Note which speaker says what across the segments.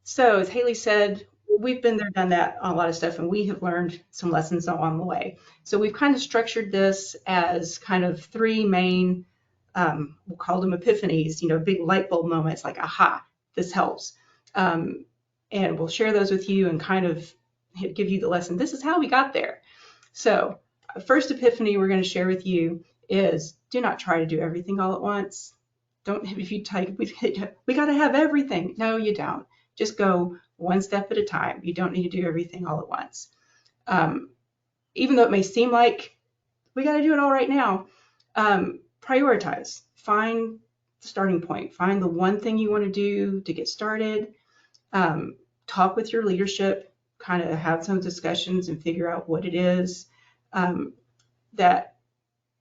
Speaker 1: So as Haley said, we've been there, done that on a lot of stuff, and we have learned some lessons along the way. So we've kind of structured this as kind of three main, we'll call them epiphanies, big light bulb moments like, aha, this helps. Um, and we'll share those with you and kind of give you the lesson. This is how we got there. So first epiphany we're going to share with you is do not try to do everything all at once. Don't, if you type, we got to have everything. No, you don't. Just go one step at a time. You don't need to do everything all at once. Um, Even though it may seem like we got to do it all right now, prioritize. Find the starting point. Find the one thing you want to do to get started. Talk with your leadership, kind of have some discussions and figure out what it is um, that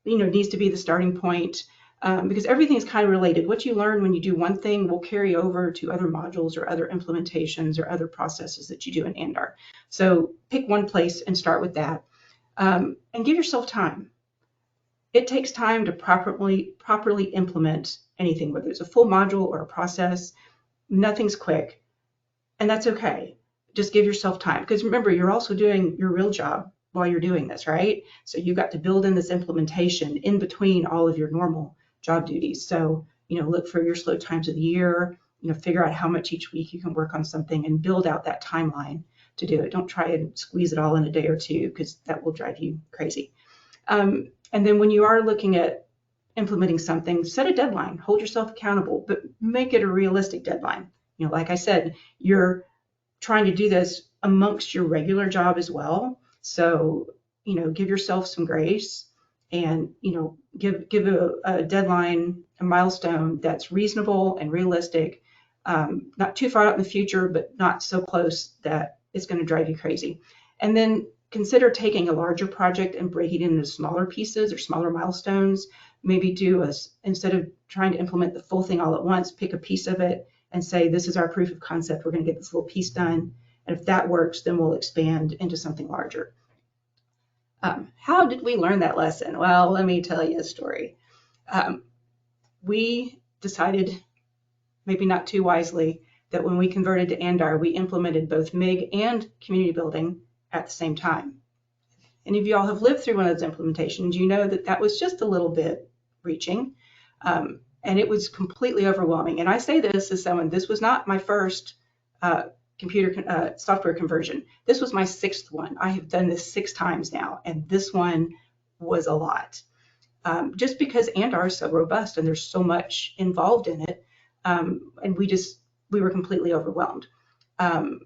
Speaker 1: needs to be the starting point, because everything is kind of related. What you learn when you do one thing will carry over to other modules or other implementations or other processes that you do in Andar. So pick one place and start with that, and give yourself time. It takes time to properly implement anything, whether it's a full module or a process. Nothing's quick, and that's okay. Just give yourself time, because remember, you're also doing your real job while you're doing this, right? So you've got to build in this implementation in between all of your normal job duties. So, look for your slow times of the year, figure out how much each week you can work on something and build out that timeline to do it. Don't try and squeeze it all in a day or two, because that will drive you crazy. And then when you are looking at implementing something, set a deadline, hold yourself accountable, but make it a realistic deadline. Like I said, you're trying to do this amongst your regular job as well. So, give yourself some grace and, give a deadline, a milestone that's reasonable and realistic, not too far out in the future, but not so close that it's going to drive you crazy. And then consider taking a larger project and breaking it into smaller pieces or smaller milestones. Maybe instead of trying to implement the full thing all at once, pick a piece of it and say, this is our proof of concept. We're going to get this little piece done. And if that works, then we'll expand into something larger. How did we learn that lesson? Well, let me tell you a story. Um, we decided, maybe not too wisely, that when we converted to Andar, we implemented both MIG and community building at the same time. And if you all have lived through one of those implementations, you know that that was just a little bit reaching. And it was completely overwhelming. And I say this as someone, this was not my first software conversion. This was my sixth one. I have done this 6 times now, and this one was a lot. Just because Andar is so robust and there's so much involved in it, and we were completely overwhelmed. When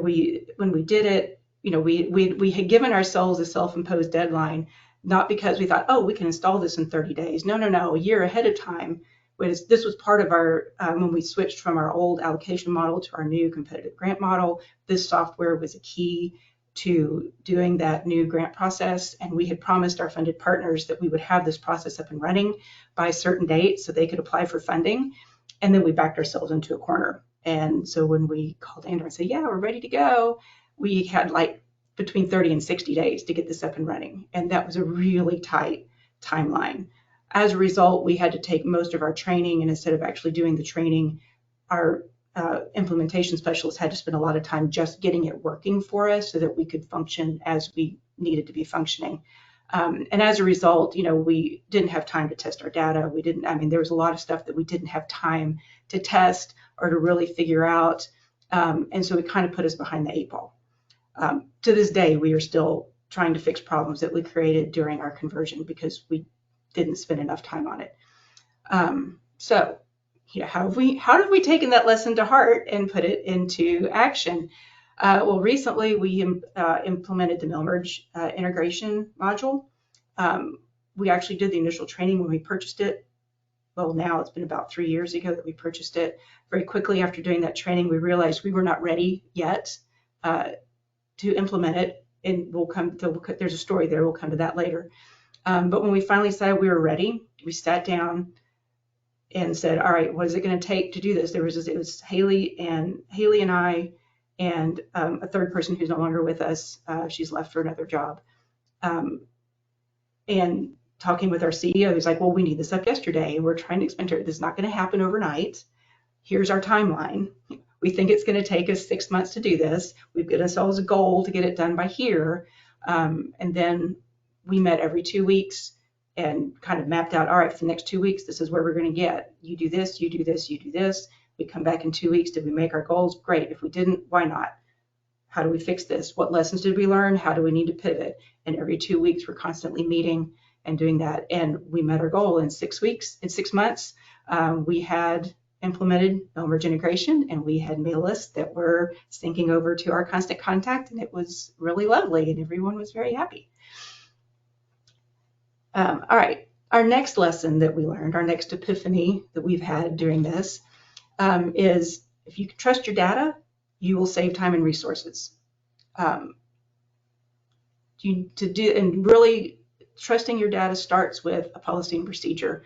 Speaker 1: we did it, we had given ourselves a self-imposed deadline, not because we thought, oh, we can install this in 30 days. No, a year ahead of time. This was part of our, when we switched from our old allocation model to our new competitive grant model, this software was a key to doing that new grant process. And we had promised our funded partners that we would have this process up and running by a certain date so they could apply for funding. And then we backed ourselves into a corner. And so when we called Andar and said, yeah, we're ready to go, we had like between 30 and 60 days to get this up and running. And that was a really tight timeline. As a result, we had to take most of our training, and instead of actually doing the training, our implementation specialists had to spend a lot of time just getting it working for us so that we could function as we needed to be functioning. And as a result, we didn't have time to test our data. There was a lot of stuff that we didn't have time to test or to really figure out. And so it kind of put us behind the 8 ball. To this day, we are still trying to fix problems that we created during our conversion because we didn't spend enough time on it. So how have we taken that lesson to heart and put it into action? Well, recently we implemented the mill-merge integration module. We actually did the initial training when we purchased it. Well, now it's been about 3 years ago that we purchased it. Very quickly after doing that training, we realized we were not ready yet to implement it. And there's a story there. We'll come to that later. But when we finally decided we were ready, we sat down and said, all right, what is it going to take to do this? It was Haley and I and a third person who's no longer with us. She's left for another job. And talking with our CEO, who's like, well, we need this up yesterday. And we're trying to explain to her, this is not going to happen overnight. Here's our timeline. We think it's going to take us 6 months to do this. We've given ourselves a goal to get it done by here. And then we met every 2 weeks and kind of mapped out, all right, for the next 2 weeks, this is where we're going to get. You do this, you do this, you do this. We come back in 2 weeks. Did we make our goals? Great. If we didn't, why not? How do we fix this? What lessons did we learn? How do we need to pivot? And every 2 weeks, we're constantly meeting and doing that. And we met our goal in 6 weeks. In 6 months, we had implemented mail merge integration, and we had mail lists that were syncing over to our constant contact, and it was really lovely, and everyone was very happy. All right, our next lesson that we learned, our next epiphany that we've had during this is if you can trust your data, you will save time and resources. And really trusting your data starts with a policy and procedure.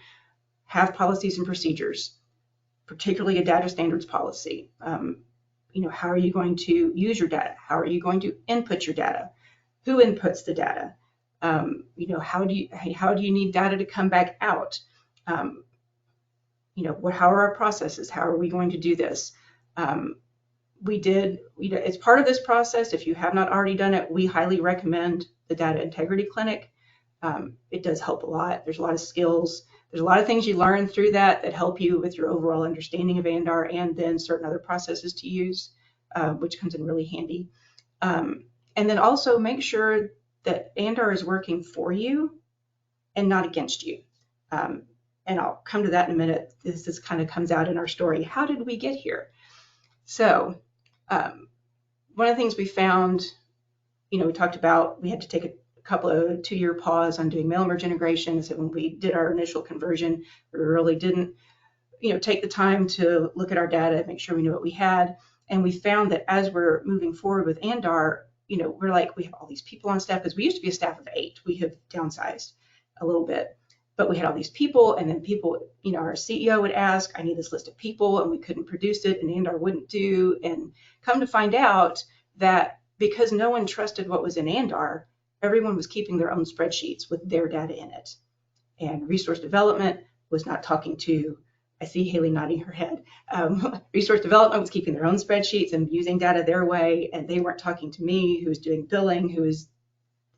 Speaker 1: Have policies and procedures, particularly a data standards policy. How are you going to use your data? How are you going to input your data? Who inputs the data? How do you need data to come back out? How are our processes? How are we going to do this? As part of this process, if you have not already done it, we highly recommend the Data Integrity Clinic. It does help a lot. There's a lot of skills. There's a lot of things you learn through that help you with your overall understanding of Andar and then certain other processes to use, which comes in really handy. And then also make sure that Andar is working for you and not against you. And I'll come to that in a minute. This kind of comes out in our story. How did we get here? So one of the things we found, we talked about, we had to take a couple of 2-year pause on doing mail merge integration. So when we did our initial conversion, we really didn't, take the time to look at our data, make sure we knew what we had. And we found that as we're moving forward with Andar, we're like, we have all these people on staff because we used to be a staff of 8. We have downsized a little bit, but we had all these people, and then people, our CEO would ask, I need this list of people, and we couldn't produce it, and Andar wouldn't do. And come to find out that because no one trusted what was in Andar, everyone was keeping their own spreadsheets with their data in it. And resource development was not talking to, I see Haley nodding her head. Resource development was keeping their own spreadsheets and using data their way, and they weren't talking to me, who was doing billing, who was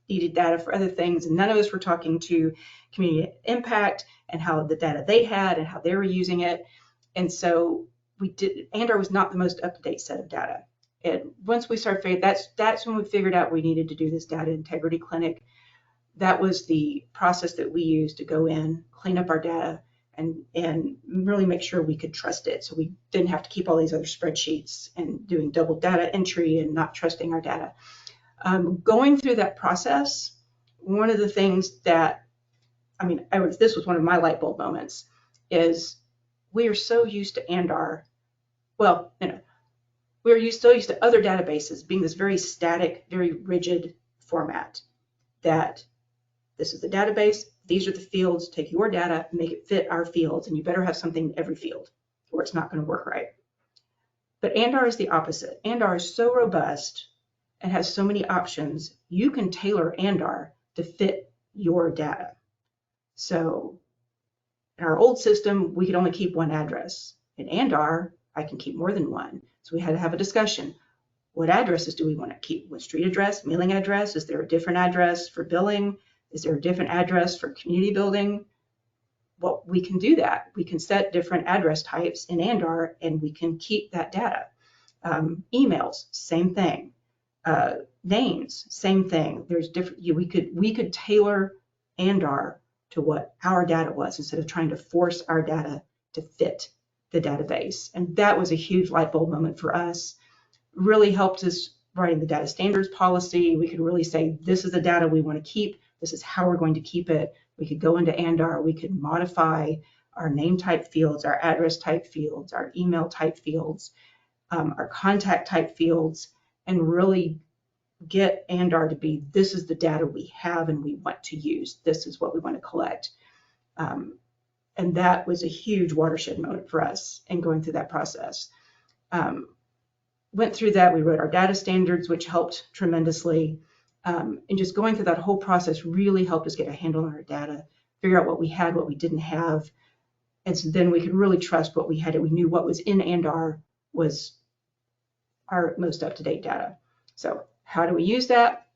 Speaker 1: needed data for other things, and none of us were talking to community impact and how the data they had and how they were using it. And so Andar was not the most up-to-date set of data. And once we started figuring, that's when we figured out we needed to do this data integrity clinic. That was the process that we used to go in, clean up our data, and really make sure we could trust it. So we didn't have to keep all these other spreadsheets and doing double data entry and not trusting our data. Going through that process, one of the things that, this was one of my light bulb moments, is we are so used to Andar. Well, we're so used to other databases being this very static, very rigid format that this is the database, these are the fields, take your data, make it fit our fields, and you better have something in every field or it's not going to work right. But Andar is the opposite. Andar is so robust and has so many options, you can tailor Andar to fit your data. So in our old system, we could only keep one address. In Andar, I can keep more than one. So we had to have a discussion. What addresses do we want to keep? What street address, mailing address? Is there a different address for billing? Is there a different address for community building? Well, we can do that. We can set different address types in Andar, and we can keep that data. Emails, same thing. Names, same thing. There's different. We could tailor Andar to what our data was instead of trying to force our data to fit the database. And that was a huge light bulb moment for us. Really helped us writing the data standards policy. We could really say, this is the data we want to keep. This is how we're going to keep it. We could go into Andar. We could modify our name type fields, our address type fields, our email type fields, our contact type fields, and really get Andar to be, this is the data we have and we want to use. This is what we want to collect. And that was a huge watershed moment for us in going through that process. Went through that, we wrote our data standards, which helped tremendously. And just going through that whole process really helped us get a handle on our data, figure out what we had, what we didn't have. And so then we could really trust what we had. And we knew what was in Andar was our most up-to-date data. So how do we use that?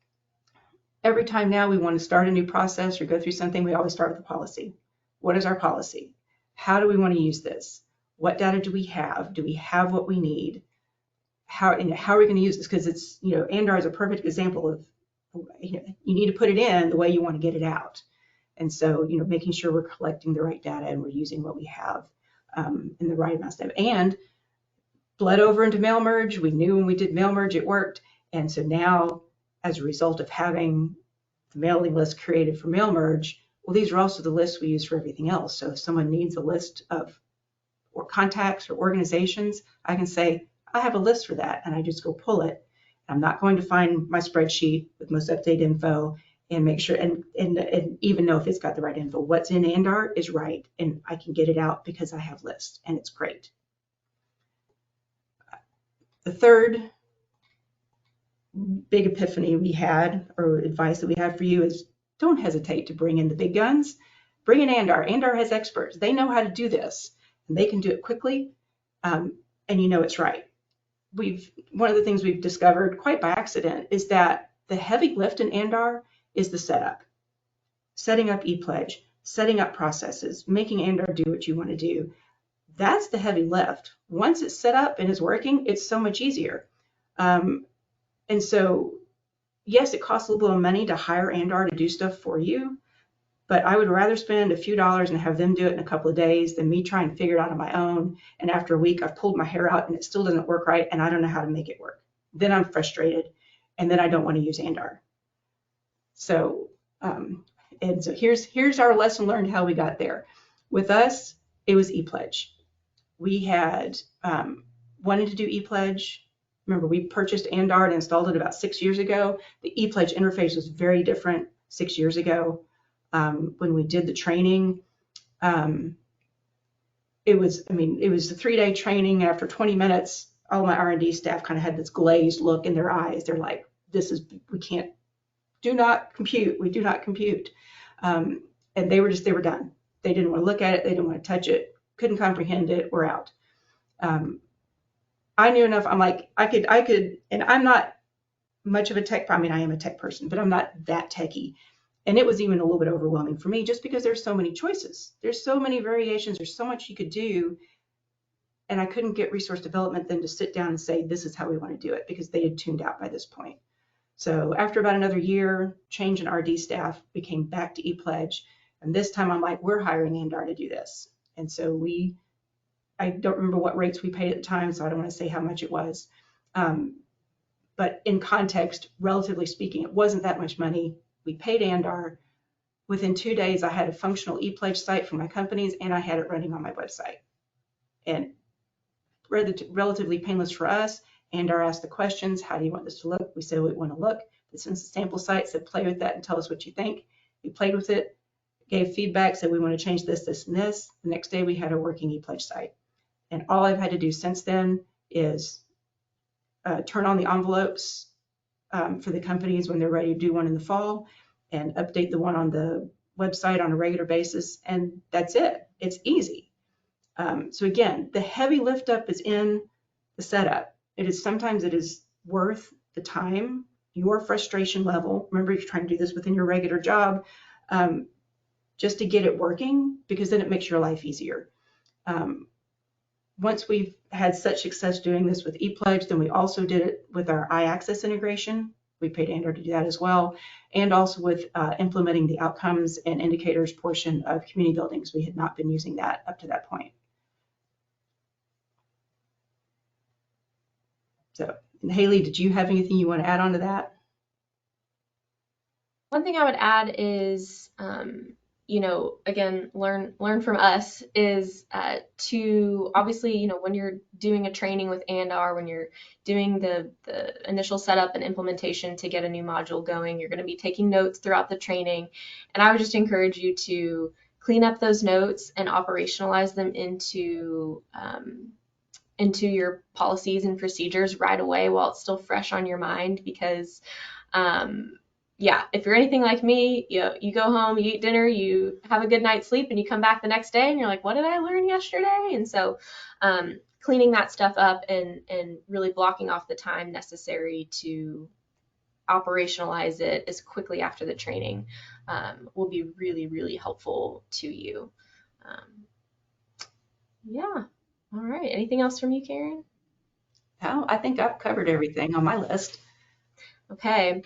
Speaker 1: Every time now we want to start a new process or go through something, we always start with a policy. What is our policy? How do we want to use this? What data do we have? Do we have what we need? How are we going to use this? Because it's, Andar is a perfect example of, you need to put it in the way you want to get it out. And so, making sure we're collecting the right data and we're using what we have in the right amount of stuff. And bled over into mail merge. We knew when we did mail merge, it worked. And so now, as a result of having the mailing list created for mail merge, well, these are also the lists we use for everything else. So if someone needs a list of or contacts or organizations, I can say, I have a list for that, and I just go pull it. I'm not going to find my spreadsheet with most updated info and make sure, and even know if it's got the right info. What's in Andar is right, and I can get it out because I have lists, and it's great. The third big epiphany we had, or advice that we have for you, is don't hesitate to bring in the big guns. Bring in Andar. Andar has experts. They know how to do this, and they can do it quickly, and it's right. One of the things we've discovered quite by accident is that the heavy lift in Andar is the setup. Setting up ePledge, setting up processes, making Andar do what you want to do. That's the heavy lift. Once it's set up and is working, it's so much easier. And so, yes, it costs a little bit of money to hire Andar to do stuff for you, but I would rather spend a few dollars and have them do it in a couple of days than me try and figure it out on my own. And after a week, I've pulled my hair out and it still doesn't work right, and I don't know how to make it work. Then I'm frustrated, and then I don't want to use Andar. So, here's our lesson learned how we got there. With us, it was ePledge. We had wanted to do ePledge. Remember, we purchased Andar and installed it about 6 years ago. The ePledge interface was very different 6 years ago. When we did the training, it was a 3-day training. After 20 minutes, all of my R&D staff kind of had this glazed look in their eyes. They're like, we can't, do not compute. We do not compute. And they were done. They didn't want to look at it. They didn't want to touch it. Couldn't comprehend it. We're out. I knew enough. I'm like, I could, and I'm not much of a tech, I am a tech person, but I'm not that techie. And it was even a little bit overwhelming for me just because there's so many choices. There's so many variations. There's so much you could do. And I couldn't get resource development then to sit down and say, this is how we want to do it, because they had tuned out by this point. So after about another year, change in RD staff, we came back to ePledge. And this time I'm like, we're hiring Andar to do this. And so I don't remember what rates we paid at the time, so I don't want to say how much it was. But in context, relatively speaking, it wasn't that much money. We paid Andar. Within 2 days, I had a functional ePledge site for my companies, and I had it running on my website. And relatively painless for us. Andar asked the questions, how do you want this to look? We said we want to look. This is a sample site, said play with that and tell us what you think. We played with it, gave feedback, said we want to change this, this, and this. The next day, we had a working ePledge site. And all I've had to do since then is turn on the envelopes for the companies when they're ready to do one in the fall, and update the one on the website on a regular basis, and that's it. It's easy. So again, the heavy lift up is in the setup. Sometimes it is worth the time, your frustration level. Remember, you're trying to do this within your regular job, just to get it working, because then it makes your life easier. Once we've had such success doing this with ePledge, then we also did it with our iAccess integration. We paid Andar to do that as well, and also with implementing the outcomes and indicators portion of community buildings. We had not been using that up to that point. So, and Haley, did you have anything you want to add on to that?
Speaker 2: One thing I would add is, again, learn from us is to obviously, when you're doing a training with Andar, when you're doing the initial setup and implementation to get a new module going, you're going to be taking notes throughout the training. And I would just encourage you to clean up those notes and operationalize them into your policies and procedures right away while it's still fresh on your mind, because if you're anything like me, you go home, you eat dinner, you have a good night's sleep, and you come back the next day and you're like, what did I learn yesterday? And so cleaning that stuff up and really blocking off the time necessary to operationalize it as quickly after the training will be really, really helpful to you. Um, yeah. All right. Anything else from you, Karen?
Speaker 1: Oh, I think I've covered everything on my list.
Speaker 2: Okay.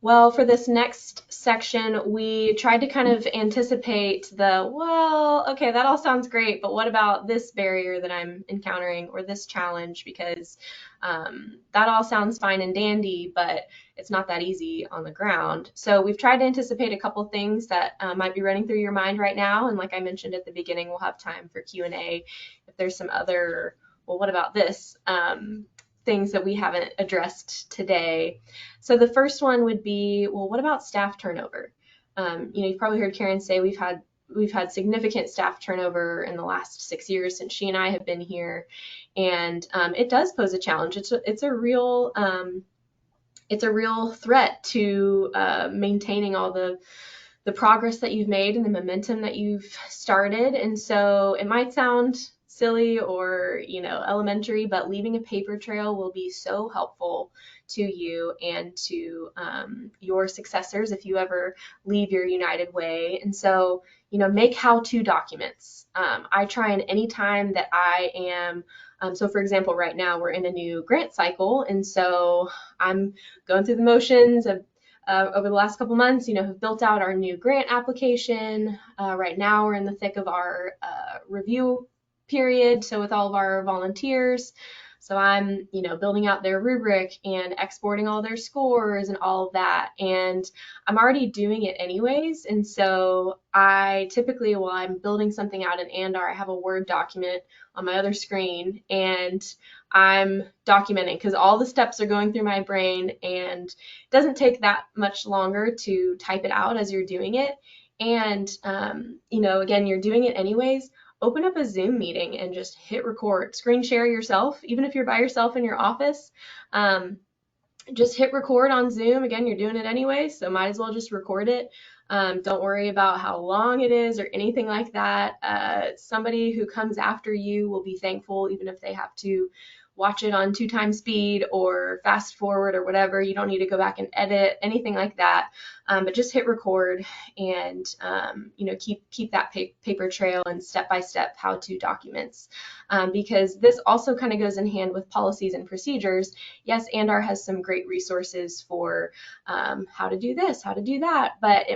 Speaker 2: Well, for this next section, we tried to kind of anticipate well, okay, that all sounds great, but what about this barrier that I'm encountering or this challenge? Because that all sounds fine and dandy, but it's not that easy on the ground. So we've tried to anticipate a couple things that might be running through your mind right now. And like I mentioned at the beginning, we'll have time for Q&A if there's some other, well, what about this? Things that we haven't addressed today. So the first one would be, well, what about staff turnover? You've probably heard Karen say we've had significant staff turnover in the last 6 years since she and I have been here, and it does pose a challenge. It's a real threat to maintaining all the progress that you've made and the momentum that you've started. And so it might sound silly or elementary, but leaving a paper trail will be so helpful to you and to your successors if you ever leave your United Way. And so make how-to documents. I try, and anytime that I am so for example, right now we're in a new grant cycle, and so I'm going through the motions of over the last couple months, have built out our new grant application. Right now we're in the thick of our review period, so with all of our volunteers. So I'm, building out their rubric and exporting all their scores and all of that. And I'm already doing it anyways. And so I typically, while I'm building something out in Andar, I have a Word document on my other screen and I'm documenting because all the steps are going through my brain, and it doesn't take that much longer to type it out as you're doing it. And, again, you're doing it anyways. Open up a Zoom meeting and just hit record, screen share yourself, even if you're by yourself in your office. Just hit record on Zoom. Again, you're doing it anyway, so might as well just record it. Don't worry about how long it is or anything like that. Somebody who comes after you will be thankful, even if they have to watch it on 2x speed or fast forward or whatever. You don't need to go back and edit, anything like that. But just hit record and, keep that paper trail and step-by-step how-to documents. Because this also kind of goes in hand with policies and procedures. Yes, Andar has some great resources for how to do this, how to do that, but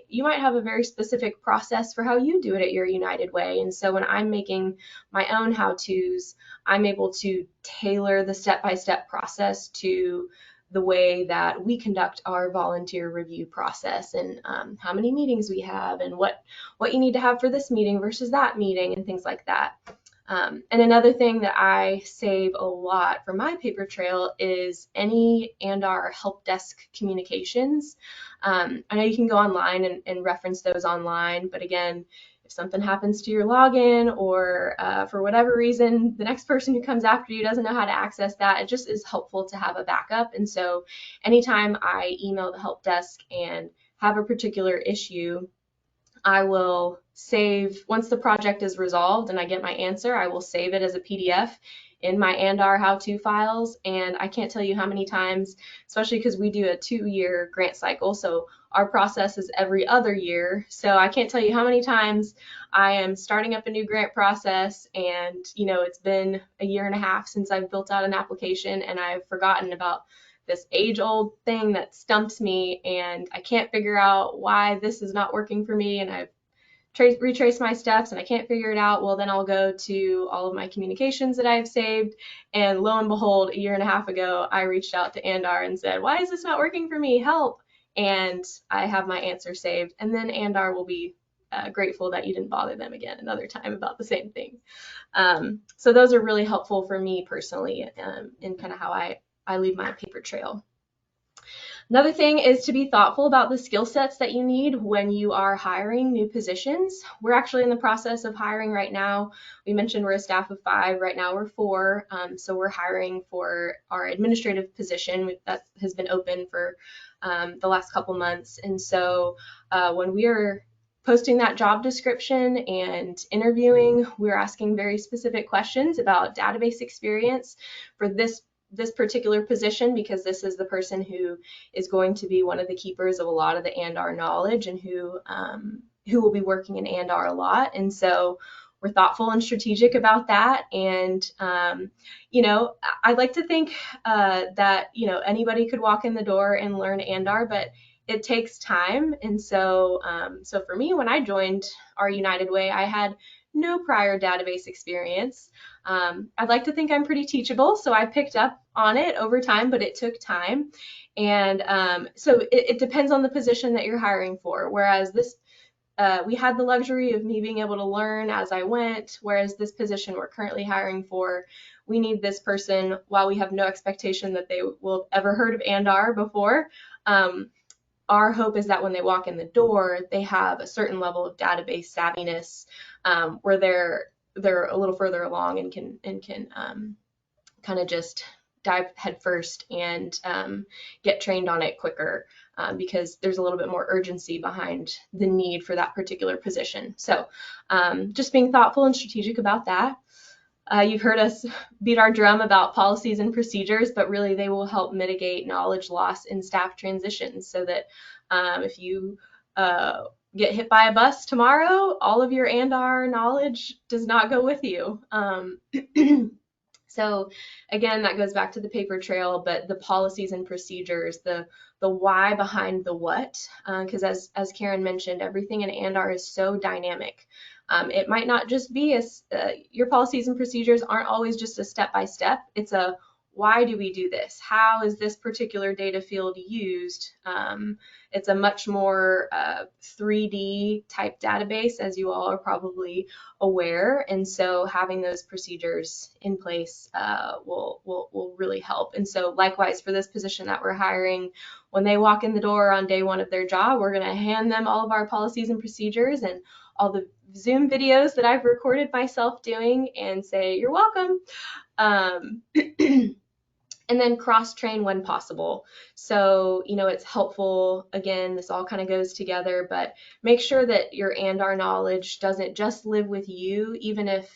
Speaker 2: you might have a very specific process for how you do it at your United Way. And so when I'm making my own how-tos, I'm able to tailor the step-by-step process to the way that we conduct our volunteer review process, and how many meetings we have, and what you need to have for this meeting versus that meeting, and things like that. And another thing that I save a lot for my paper trail is any Andar help desk communications. I know you can go online and reference those online, but again, if something happens to your login or for whatever reason, the next person who comes after you doesn't know how to access that, it just is helpful to have a backup. And so anytime I email the help desk and have a particular issue, I will save, once the project is resolved and I get my answer, I will save it as a PDF in my Andar how-to files. And I can't tell you how many times, especially because we do a 2-year grant cycle, so our process is every other year. So I can't tell you how many times I am starting up a new grant process and, it's been a year and a half since I've built out an application and I've forgotten about this age-old thing that stumps me and I can't figure out why this is not working for me, and I've retraced my steps and I can't figure it out. Well, then I'll go to all of my communications that I've saved, and lo and behold, a year and a half ago, I reached out to Andar and said, why is this not working for me? Help. And I have my answer saved, and then Andar will be grateful that you didn't bother them again another time about the same thing. So those are really helpful for me personally in kind of how I leave my paper trail. Another thing is to be thoughtful about the skill sets that you need when you are hiring new positions. We're actually in the process of hiring right now. We mentioned we're a staff of 5. Right now we're 4. So we're hiring for our administrative position that has been open for the last couple months. And so when we are posting that job description and interviewing, we were asking very specific questions about database experience for this particular position, because this is the person who is going to be one of the keepers of a lot of the Andar knowledge, and who will be working in Andar a lot. And so we're thoughtful and strategic about that. And I'd like to think that anybody could walk in the door and learn Andar, but it takes time. And so for me, when I joined our United Way, I had no prior database experience. I'd like to think I'm pretty teachable, so I picked up on it over time, but it took time. And so it depends on the position that you're hiring for. Whereas this, we had the luxury of me being able to learn as I went, whereas this position we're currently hiring for, we need this person, while we have no expectation that they will have ever heard of Andar before. Our hope is that when they walk in the door, they have a certain level of database savviness, where they're a little further along and can kind of just dive headfirst and get trained on it quicker, because there's a little bit more urgency behind the need for that particular position. So just being thoughtful and strategic about that. You've heard us beat our drum about policies and procedures, but really they will help mitigate knowledge loss in staff transitions, so that if you get hit by a bus tomorrow, all of your Andar knowledge does not go with you. So again, that goes back to the paper trail, but the policies and procedures, the why behind the what, because as Karen mentioned, everything in Andar is so dynamic. It might not just be your policies and procedures aren't always just a step-by-step. It's a why do we do this? How is this particular data field used? It's a much more 3D type database, as you all are probably aware. And so having those procedures in place will really help. And so likewise for this position that we're hiring, when they walk in the door on day one of their job, we're going to hand them all of our policies and procedures and all the Zoom videos that I've recorded myself doing, and say, you're welcome. And then cross-train when possible. So, it's helpful, again, this all kind of goes together, but make sure that your Andar knowledge doesn't just live with you, even if,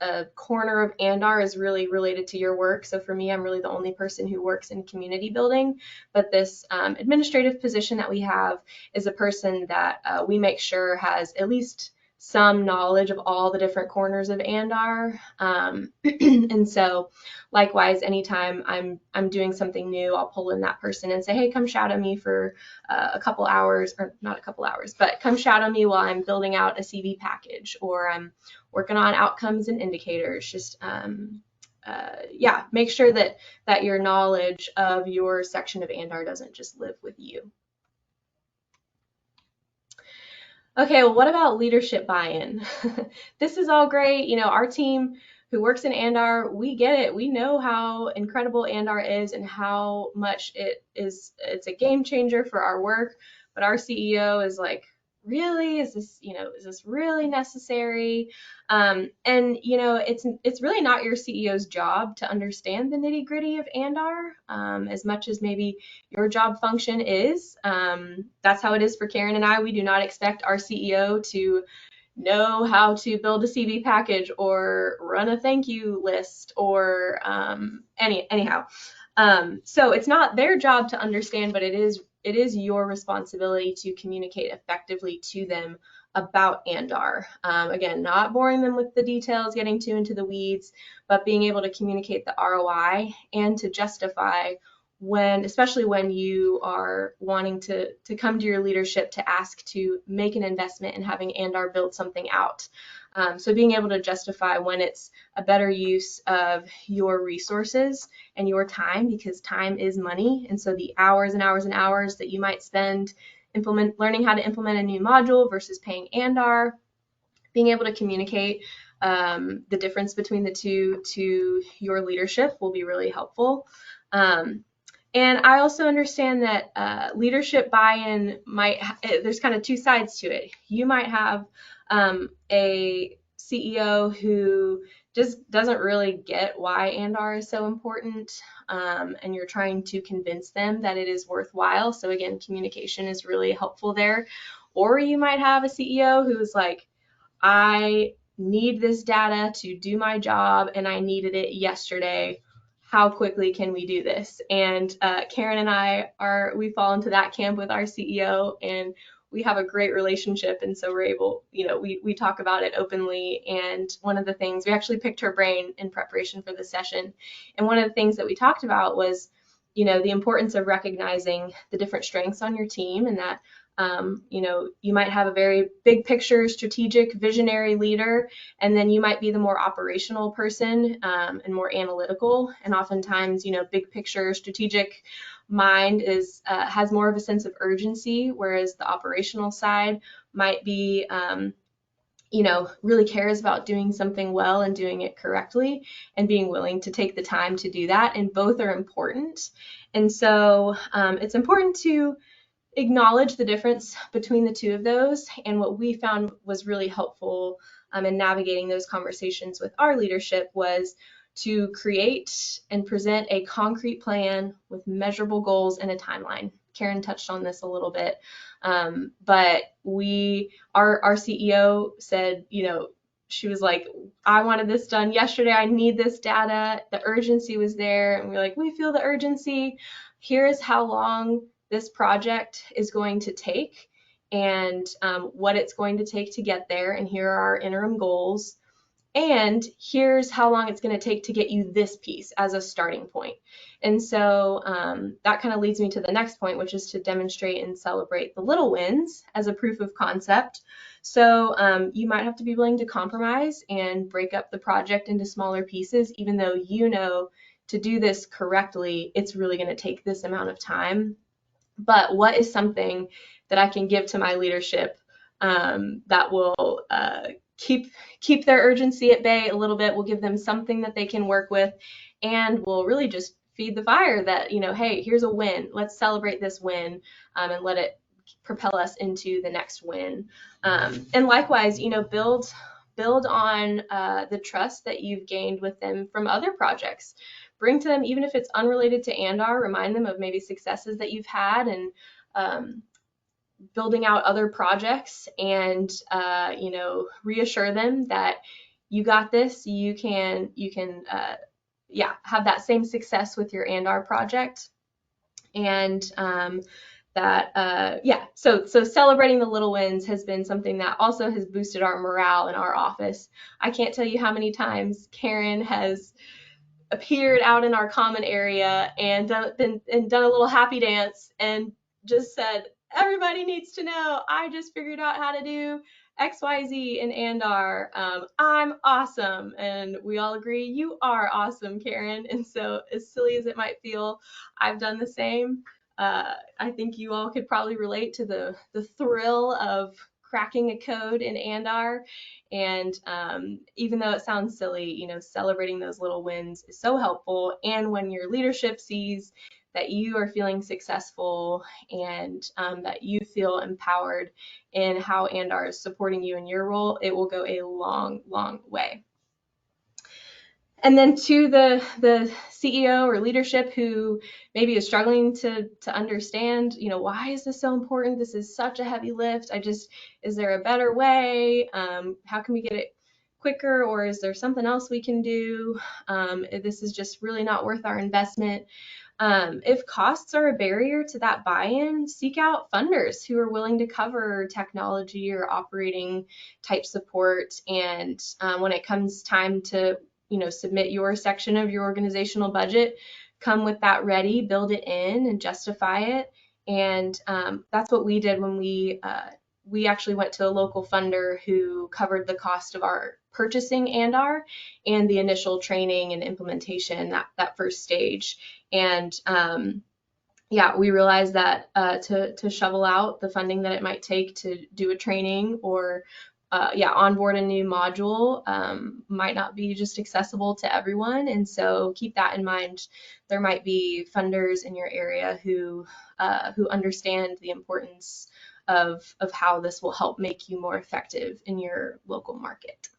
Speaker 2: a corner of Andar is really related to your work. So for me, I'm really the only person who works in community building, but this administrative position that we have is a person that we make sure has at least some knowledge of all the different corners of Andar. And so likewise, anytime I'm doing something new, I'll pull in that person and say, hey, come shadow me for a couple hours, or not a couple hours, but come shadow me while I'm building out a CV package, or I'm working on outcomes and indicators. Just make sure that your knowledge of your section of Andar doesn't just live with you. Okay, well, what about leadership buy-in? This is all great. Our team who works in Andar, we get it. We know how incredible Andar is and how much it's a game changer for our work. But our CEO is like, really? Is this really necessary? It's really not your CEO's job to understand the nitty-gritty of Andar, as much as maybe your job function is. That's how it is for Karen and I. We do not expect our CEO to know how to build a CV package or run a thank you list or anyhow. So it's not their job to understand, but it is your responsibility to communicate effectively to them about Andar. Again, not boring them with the details, getting too into the weeds, but being able to communicate the ROI and to justify especially when you are wanting to come to your leadership to ask to make an investment in having Andar build something out. So being able to justify when it's a better use of your resources and your time, because time is money. And so the hours and hours and hours that you might spend learning how to implement a new module versus paying Andar, being able to communicate the difference between the two to your leadership will be really helpful. And I also understand that leadership buy-in there's kind of two sides to it. You might have a CEO who just doesn't really get why Andar is so important, and you're trying to convince them that it is worthwhile. So again, communication is really helpful there. Or you might have a CEO who's like, I need this data to do my job and I needed it yesterday. How quickly can we do this? And Karen and we fall into that camp with our CEO, and we have a great relationship. And so we're able, we talk about it openly. And one of the things, we actually picked her brain in preparation for this session. And one of the things that we talked about was, the importance of recognizing the different strengths on your team, and that you might have a very big picture, strategic, visionary leader, and then you might be the more operational person, and more analytical. And oftentimes, big picture, strategic mind has more of a sense of urgency, whereas the operational side might be, really cares about doing something well and doing it correctly and being willing to take the time to do that. And both are important. And so it's important to acknowledge the difference between the two of those. And what we found was really helpful in navigating those conversations with our leadership was to create and present a concrete plan with measurable goals and a timeline. Karen touched on this a little bit, but our CEO said, she was like, I wanted this done yesterday. I need this data. The urgency was there. And we're like, we feel the urgency. Here is how long this project is going to take, and what it's going to take to get there. And here are our interim goals. And here's how long it's going to take to get you this piece as a starting point. And so that kind of leads me to the next point, which is to demonstrate and celebrate the little wins as a proof of concept. So you might have to be willing to compromise and break up the project into smaller pieces, even though to do this correctly, it's really going to take this amount of time. But what is something that I can give to my leadership that will keep their urgency at bay a little bit, will give them something that they can work with, and will really just feed the fire that, hey, here's a win. Let's celebrate this win, and let it propel us into the next win. And likewise, build on the trust that you've gained with them from other projects. Bring to them, even if it's unrelated to Andar, remind them of maybe successes that you've had, and building out other projects, and reassure them that you got this. You can have that same success with your Andar project. And so celebrating the little wins has been something that also has boosted our morale in our office. I can't tell you how many times Karen has appeared out in our common area and done a little happy dance and just said, everybody needs to know, I just figured out how to do XYZ in Andar. I'm awesome. And we all agree, you are awesome, Karen. And so, as silly as it might feel, I've done the same. I think you all could probably relate to the thrill of cracking a code in Andar. And even though it sounds silly, celebrating those little wins is so helpful. And when your leadership sees that you are feeling successful, and that you feel empowered in how Andar is supporting you in your role, it will go a long, long way. And then to the CEO or leadership who maybe is struggling to understand, why is this so important? This is such a heavy lift. Is there a better way? How can we get it quicker? Or is there something else we can do? This is just really not worth our investment. If costs are a barrier to that buy-in, seek out funders who are willing to cover technology or operating type support. And when it comes time to submit your section of your organizational budget, come with that ready, build it in, and justify it. And that's what we did when we actually went to a local funder who covered the cost of our purchasing Andar and the initial training and implementation, that first stage. And we realized that to shovel out the funding that it might take to do a training or onboard a new module might not be just accessible to everyone. And so keep that in mind. There might be funders in your area who understand the importance of how this will help make you more effective in your local market.